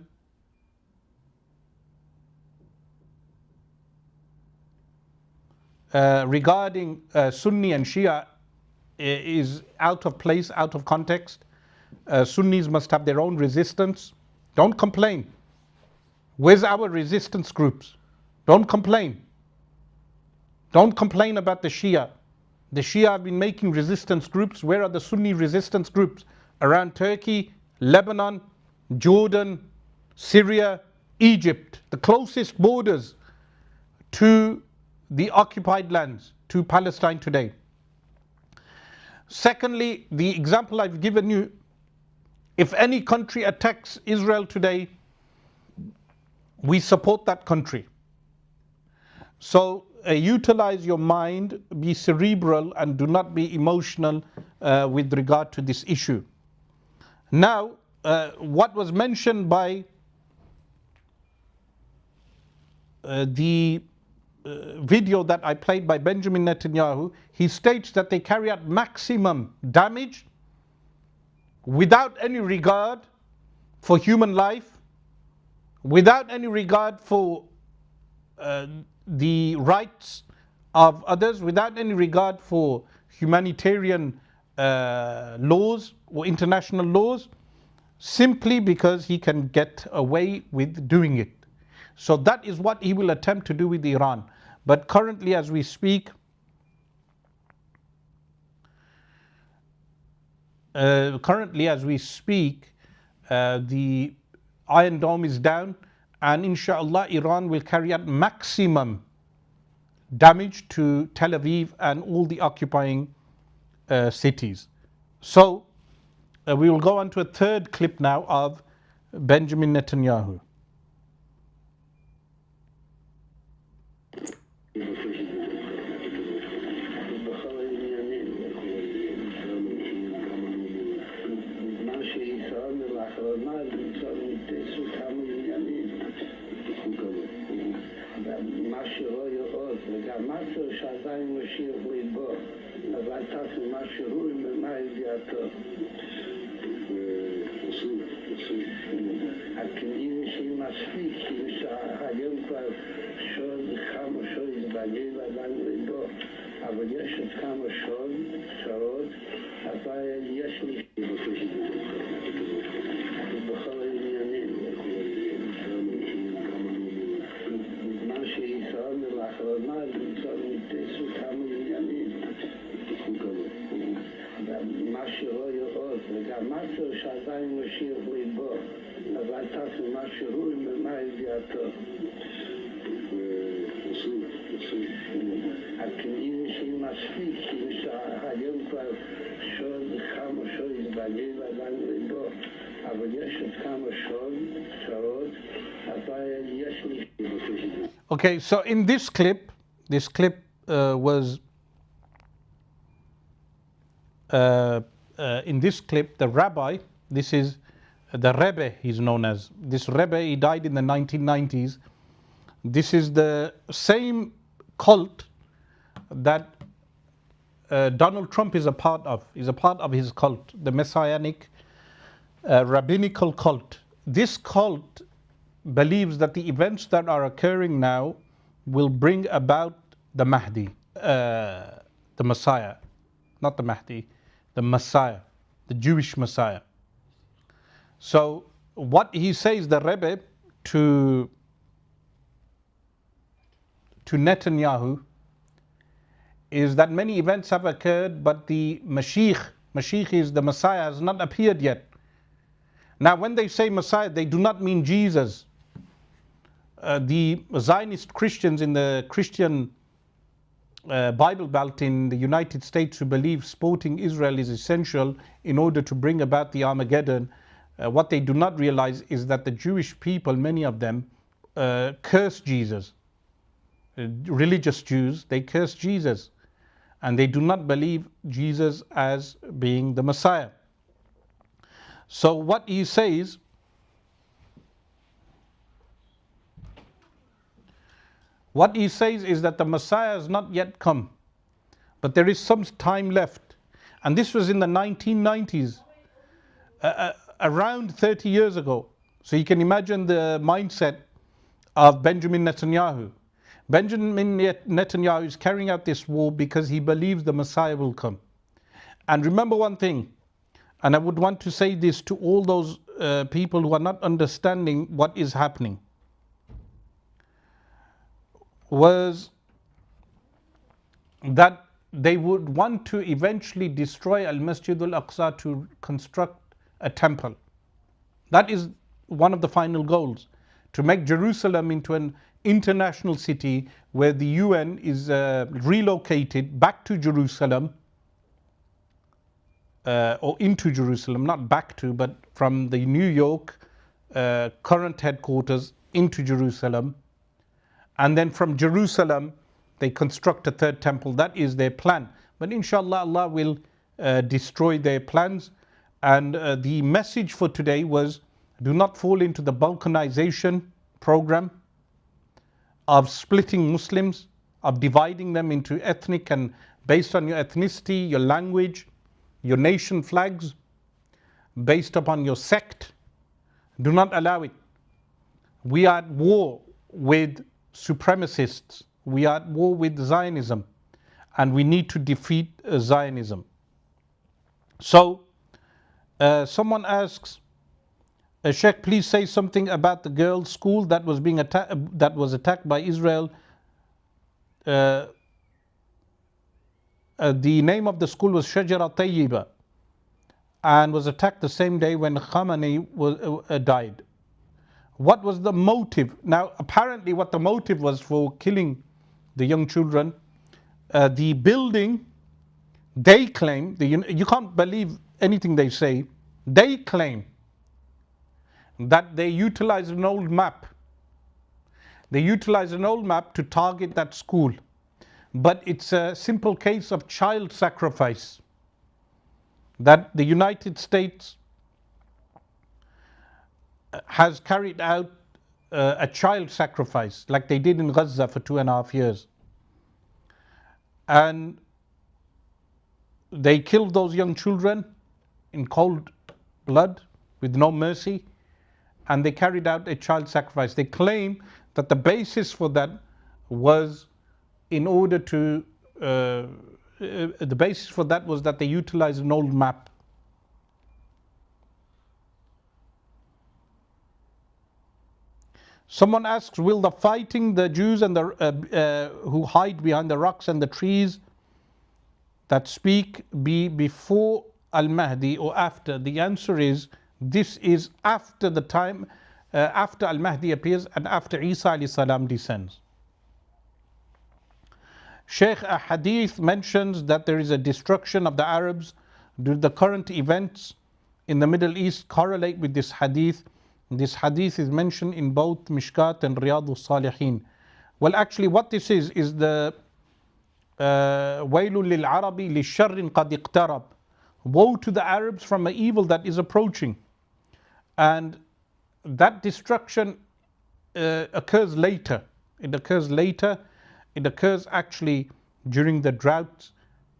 regarding Sunni and Shia is out of place, out of context. Sunnis must have their own resistance. Don't complain. Where's our resistance groups? Don't complain. Don't complain about the Shia. The Shia have been making resistance groups. Where are the Sunni resistance groups? Around Turkey, Lebanon, Jordan, Syria, Egypt, the closest borders to the occupied lands, to Palestine today. Secondly, the example I've given you, if any country attacks Israel today, we support that country. So utilize your mind, be cerebral, and do not be emotional with regard to this issue. Now, what was mentioned by the video that I played by Benjamin Netanyahu, he states that they carry out maximum damage without any regard for human life, without any regard for the rights of others, without any regard for humanitarian laws or international laws, simply because he can get away with doing it. So that is what he will attempt to do with Iran. But currently as we speak, the Iron Dome is down, and inshallah Iran will carry out maximum damage to Tel Aviv and all the occupying cities. So we will go on to a third clip now of Benjamin Netanyahu. Okay, so in this clip was in this clip, the rabbi, this is the Rebbe, he's known as. This Rebbe, he died in the 1990s. This is the same cult that Donald Trump is a part of. He's a part of his cult, the Messianic rabbinical cult. This cult believes that the events that are occurring now will bring about the Mahdi, the Messiah, not the Mahdi, the Messiah. the Jewish Messiah. So what he says, the Rebbe, to Netanyahu, is that many events have occurred, but the Mashiach is the Messiah, has not appeared yet. Now when they say Messiah, they do not mean Jesus. The Zionist Christians in the Christian Bible Belt in the United States, who believe supporting Israel is essential in order to bring about the Armageddon, what they do not realize is that the Jewish people, many of them, curse Jesus. Religious Jews, they curse Jesus, and they do not believe Jesus as being the Messiah. So what he says, is that the Messiah has not yet come, but there is some time left. And this was in the 1990s, around 30 years ago. So you can imagine the mindset of Benjamin Netanyahu. Benjamin Netanyahu is carrying out this war because he believes the Messiah will come. And remember one thing, and I would want to say this to all those people who are not understanding what is happening, was that they would want to eventually destroy Al-Masjid Al-Aqsa to construct a temple. That is one of the final goals, to make Jerusalem into an international city where the UN is relocated back to Jerusalem, or into Jerusalem, not back to, but from the New York current headquarters into Jerusalem. And then from Jerusalem, they construct a third temple. That is their plan. But inshallah, Allah will destroy their plans. And the message for today was, do not fall into the balkanization program of splitting Muslims, of dividing them into ethnic and based on your ethnicity, your language, your nation flags, based upon your sect. Do not allow it. We are at war with supremacists. We are at war with Zionism, and we need to defeat Zionism. So someone asks, Shaykh, please say something about the girls' school that was being attacked by Israel. The name of the school was Shajara Tayyiba, and was attacked the same day when Khamenei died. What was the motive? Now, apparently what the motive was for killing the young children, the building, they claim, you can't believe anything they say, they claim that they utilized an old map. They utilized an old map to target that school. But it's a simple case of child sacrifice that the United States has carried out a child sacrifice like they did in Gaza for 2.5 years. And they killed those young children in cold blood with no mercy, and they carried out a child sacrifice. They claim that the basis for that was in order to, the basis for that was that they utilized an old map. Someone asks, will the fighting the Jews and the who hide behind the rocks and the trees that speak be before Al-Mahdi or after? The answer is, this is after the time, after Al-Mahdi appears and after Isa alayhi salam descends. Shaykh, a hadith mentions that there is a destruction of the Arabs. Do the current events in the Middle East correlate with this hadith? This hadith is mentioned in both Mishkat and Riyadus Salihin. Well, actually what this is the Wailul lil Arabi li sharrin qad iqtarab. Woe to the Arabs from an evil that is approaching. And that destruction occurs later. It occurs later. It occurs actually during the drought,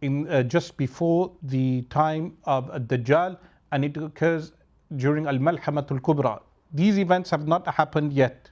in just before the time of Ad-Dajjal, and it occurs during Al-Malhamatul Kubra. These events have not happened yet.